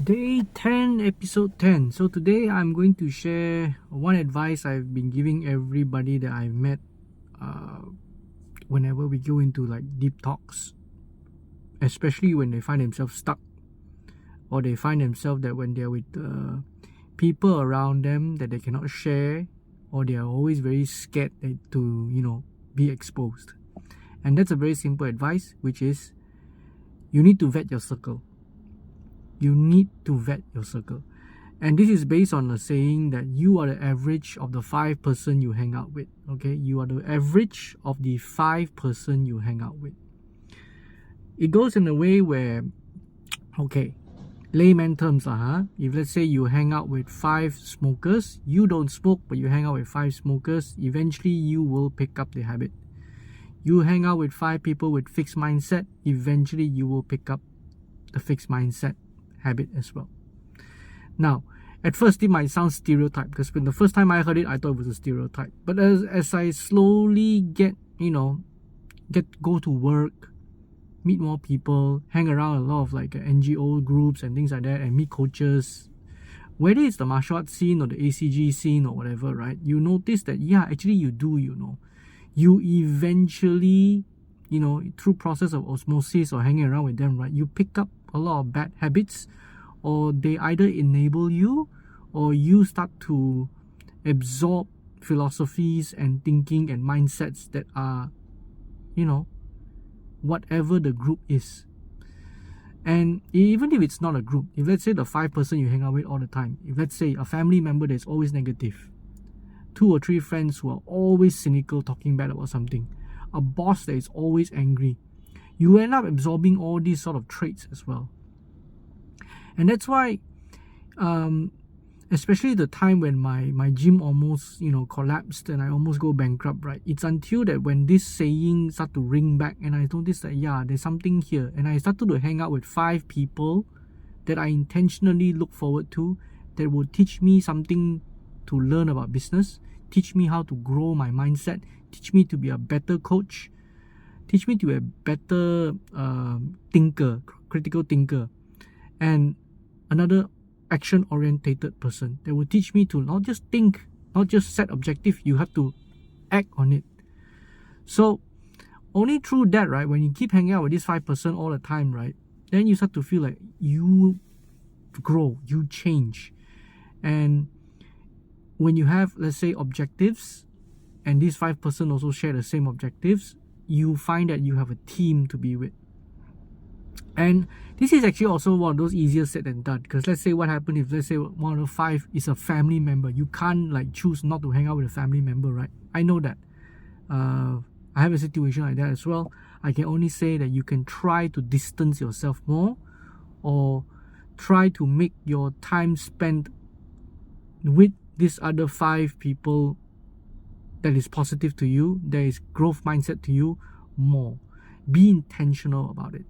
Day 10, episode 10. So today I'm going to share one advice I've been giving everybody that I've met whenever we go into like deep talks, especially when they find themselves stuck or they find themselves that when they're with people around them that they cannot share, or they are always very scared to, be exposed. And that's a very simple advice, which is you need to vet your circle. You need to vet your circle. And this is based on a saying that you are the average of the 5 person you hang out with. Okay, you are the average of the 5 person you hang out with. It goes in a way where, okay, layman terms, if let's say you hang out with 5 smokers, you don't smoke, but you hang out with 5 smokers, eventually you will pick up the habit. You hang out with 5 people with fixed mindset, eventually you will pick up the fixed mindset habit as well. Now, at first it might sound stereotype, because when the first time I heard it, I thought it was a stereotype. But as I slowly go to work, meet more people, hang around a lot of like NGO groups and things like that, and meet coaches, whether it's the martial arts scene or the ACG scene or whatever, right? You notice that actually you do, you eventually, through process of osmosis or hanging around with them, right, you pick up a lot of bad habits, or they either enable you or you start to absorb philosophies and thinking and mindsets that are, whatever the group is. And even if it's not a group, if let's say the 5 person you hang out with all the time, if let's say a family member that's always negative, 2 or 3 friends who are always cynical, talking bad about something, a boss that is always angry, you end up absorbing all these sort of traits as well. And that's why, especially the time when my gym almost collapsed and I almost go bankrupt, right? It's until that when this saying start to ring back and I noticed that there's something here, and I started to hang out with 5 people that I intentionally look forward to, that will teach me something to learn about business, teach me how to grow my mindset, teach me to be a better coach, teach me to be a better thinker, critical thinker, and another action-orientated person that will teach me to not just think, not just set objective, you have to act on it. So only through that, right, when you keep hanging out with this 5 person all the time, right, then you start to feel like you grow, you change. And when you have, let's say, objectives, and these 5 person also share the same objectives, you find that you have a team to be with. And this is actually also one of those easier said than done, because let's say what happens if let's say one of the 5 is a family member. You can't like choose not to hang out with a family member, right? I know that. I have a situation like that as well. I can only say that you can try to distance yourself more, or try to make your time spent with these other 5 people that is positive to you, that is growth mindset to you, more. Be intentional about it.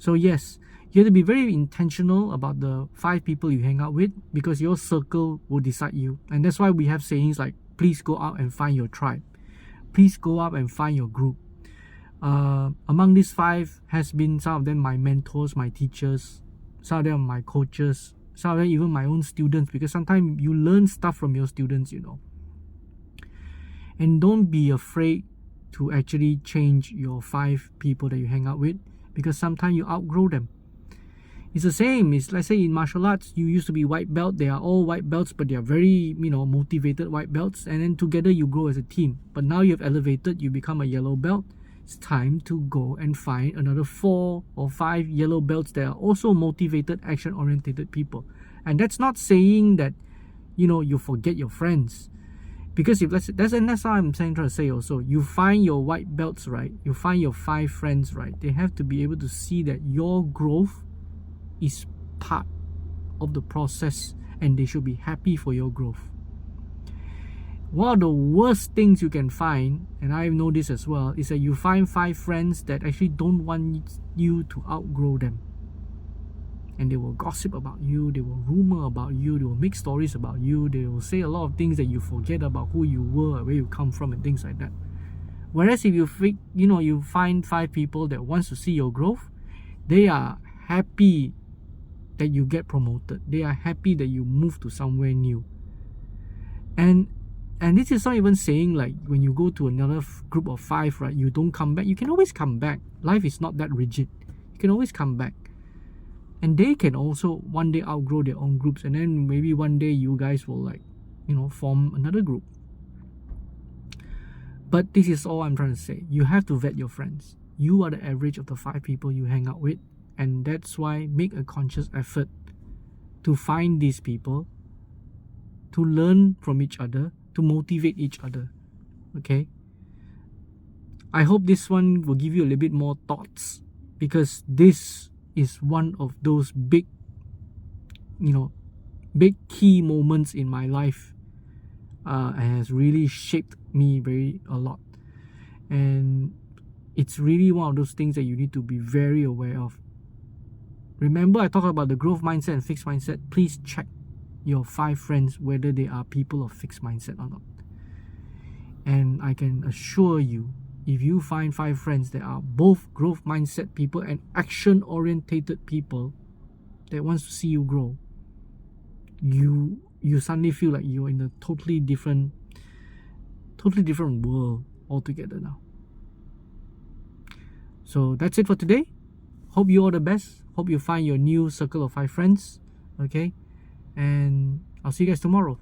So yes, you have to be very intentional about the 5 people you hang out with, because your circle will decide you. And that's why we have sayings like, please go out and find your tribe. Please go out and find your group. Among these 5 has been some of them my mentors, my teachers, some of them my coaches, some of them even my own students, because sometimes you learn stuff from your students, And don't be afraid to actually change your 5 people that you hang out with, because sometimes you outgrow them. It's the same. It's like, say, in martial arts, you used to be white belt. They are all white belts, but they are very, motivated white belts. And then together you grow as a team. But now you've elevated, you become a yellow belt. It's time to go and find another 4 or 5 yellow belts that are also motivated, action-oriented people. And that's not saying that, you forget your friends. Because if that's how I'm trying to say also. You find your white belts, right? You find your 5 friends, right? They have to be able to see that your growth is part of the process, and they should be happy for your growth. One of the worst things you can find, and I know this as well, is that you find 5 friends that actually don't want you to outgrow them. And they will gossip about you, they will rumor about you, they will make stories about you, they will say a lot of things that you forget about who you were, where you come from, and things like that. Whereas if you find 5 people that wants to see your growth, they are happy that you get promoted. They are happy that you move to somewhere new. And this is not even saying like when you go to another group of 5, right, you don't come back. You can always come back. Life is not that rigid. You can always come back. And they can also one day outgrow their own groups, and then maybe one day you guys will like, form another group. But this is all I'm trying to say. You have to vet your friends. You are the average of the 5 people you hang out with, and that's why make a conscious effort to find these people, to learn from each other, to motivate each other. Okay? I hope this one will give you a little bit more thoughts, because this is one of those big key moments in my life. And has really shaped me a lot. And it's really one of those things that you need to be very aware of. Remember, I talked about the growth mindset and fixed mindset. Please check your 5 friends whether they are people of fixed mindset or not. And I can assure you, if you find 5 friends that are both growth mindset people and action orientated people that wants to see you grow, you suddenly feel like you're in a totally different world altogether now. So that's it for today. Hope you all the best. Hope you find your new circle of 5 friends. Okay, and I'll see you guys tomorrow.